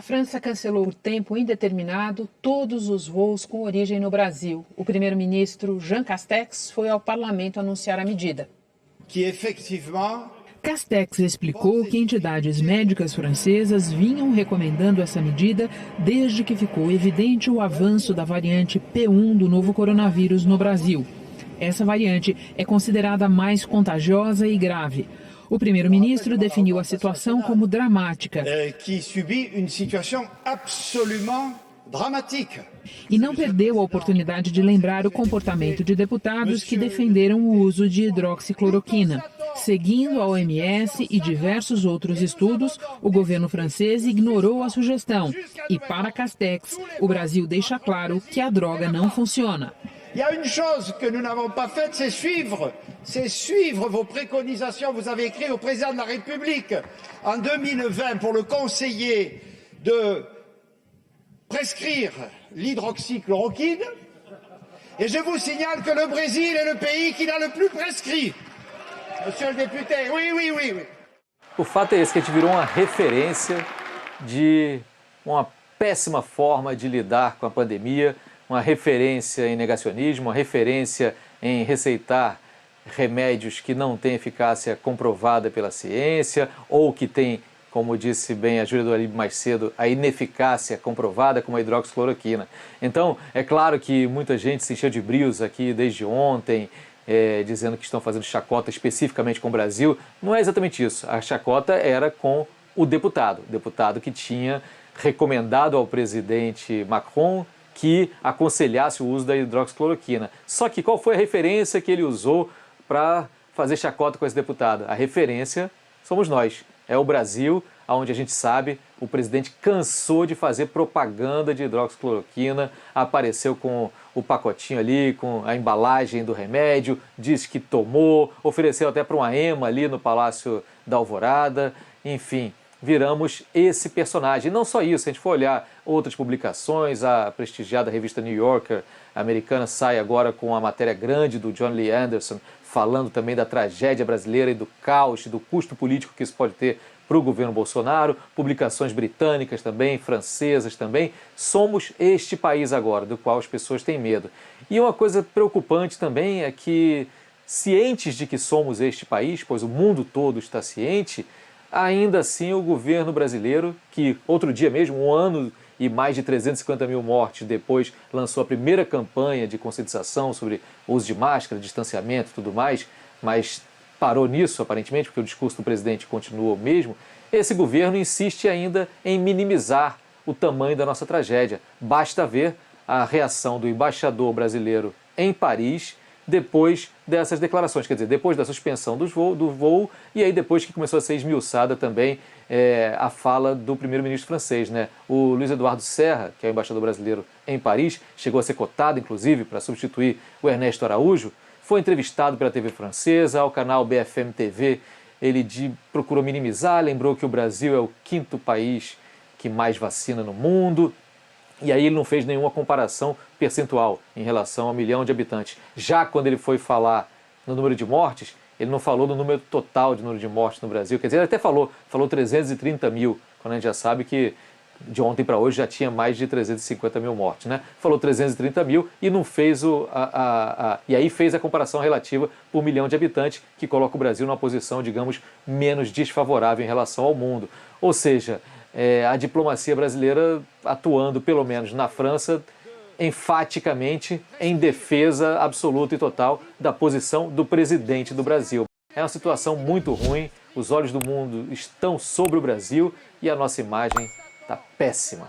França cancelou por tempo indeterminado todos os voos com origem no Brasil. O primeiro-ministro Jean Castex foi ao parlamento anunciar a medida. Castex explicou que entidades médicas francesas vinham recomendando essa medida desde que ficou evidente o avanço da variante P1 do novo coronavírus no Brasil. Essa variante é considerada mais contagiosa e grave. O primeiro-ministro definiu a situação como dramática. E não perdeu a oportunidade de lembrar o comportamento de deputados que defenderam o uso de hidroxicloroquina. Seguindo a OMS e diversos outros estudos, o governo francês ignorou a sugestão. E para Castex, o Brasil deixa claro que a droga não funciona. Il y a une chose que nous n'avons pas faite, c'est suivre vos préconisations. Vous avez écrit au président de la République en 2020 pour le conseiller de prescrire l'hydroxychloroquine. Et je vous signale que le Brésil est le pays qui l'a le plus prescrit. Monsieur le député, oui. O fato é esse, que a gente virou uma referência de uma péssima forma de lidar com a pandemia, uma referência em negacionismo, uma referência em receitar remédios que não têm eficácia comprovada pela ciência ou que têm, como disse bem a Júlia do Alibe mais cedo, a ineficácia comprovada como a hidroxicloroquina. Então, é claro que muita gente se encheu de brios aqui desde ontem, dizendo que estão fazendo chacota especificamente com o Brasil. Não é exatamente isso. A chacota era com o deputado que tinha recomendado ao presidente Macron que aconselhasse o uso da hidroxicloroquina. Só que qual foi a referência que ele usou para fazer chacota com esse deputado? A referência somos nós. É o Brasil, onde a gente sabe, o presidente cansou de fazer propaganda de hidroxicloroquina, apareceu com o pacotinho ali, com a embalagem do remédio, disse que tomou, ofereceu até para uma ema ali no Palácio da Alvorada, enfim. Viramos esse personagem. E não só isso, se a gente for olhar outras publicações, a prestigiada revista New Yorker americana sai agora com uma matéria grande do John Lee Anderson, falando também da tragédia brasileira e do caos, do custo político que isso pode ter para o governo Bolsonaro, publicações britânicas também, francesas também. Somos este país agora, do qual as pessoas têm medo. E uma coisa preocupante também é que, cientes de que somos este país, pois o mundo todo está ciente, ainda assim o governo brasileiro, que outro dia mesmo, 1 ano e mais de 350 mil mortes depois, lançou a primeira campanha de conscientização sobre o uso de máscara, distanciamento e tudo mais, mas parou nisso aparentemente, porque o discurso do presidente continua o mesmo, esse governo insiste ainda em minimizar o tamanho da nossa tragédia. Basta ver a reação do embaixador brasileiro em Paris depois dessas declarações, quer dizer, depois da suspensão do voo e aí depois que começou a ser esmiuçada também a fala do primeiro-ministro francês, né? O Luiz Eduardo Serra, que é o embaixador brasileiro em Paris, chegou a ser cotado, inclusive, para substituir o Ernesto Araújo, foi entrevistado pela TV francesa, ao canal BFM TV, ele procurou minimizar, lembrou que o Brasil é o 5º país que mais vacina no mundo. E aí ele não fez nenhuma comparação percentual em relação ao 1 milhão de habitantes. Já quando ele foi falar no número de mortes, ele não falou do número total de número de mortes no Brasil. Quer dizer, ele até falou 330 mil, quando a gente já sabe que de ontem para hoje já tinha mais de 350 mil mortes, né? Falou 330 mil e não fez e aí fez a comparação relativa por 1 milhão de habitantes, que coloca o Brasil numa posição, digamos, menos desfavorável em relação ao mundo. Ou seja, a diplomacia brasileira atuando, pelo menos na França, enfaticamente em defesa absoluta e total da posição do presidente do Brasil. É uma situação muito ruim, os olhos do mundo estão sobre o Brasil e a nossa imagem está péssima.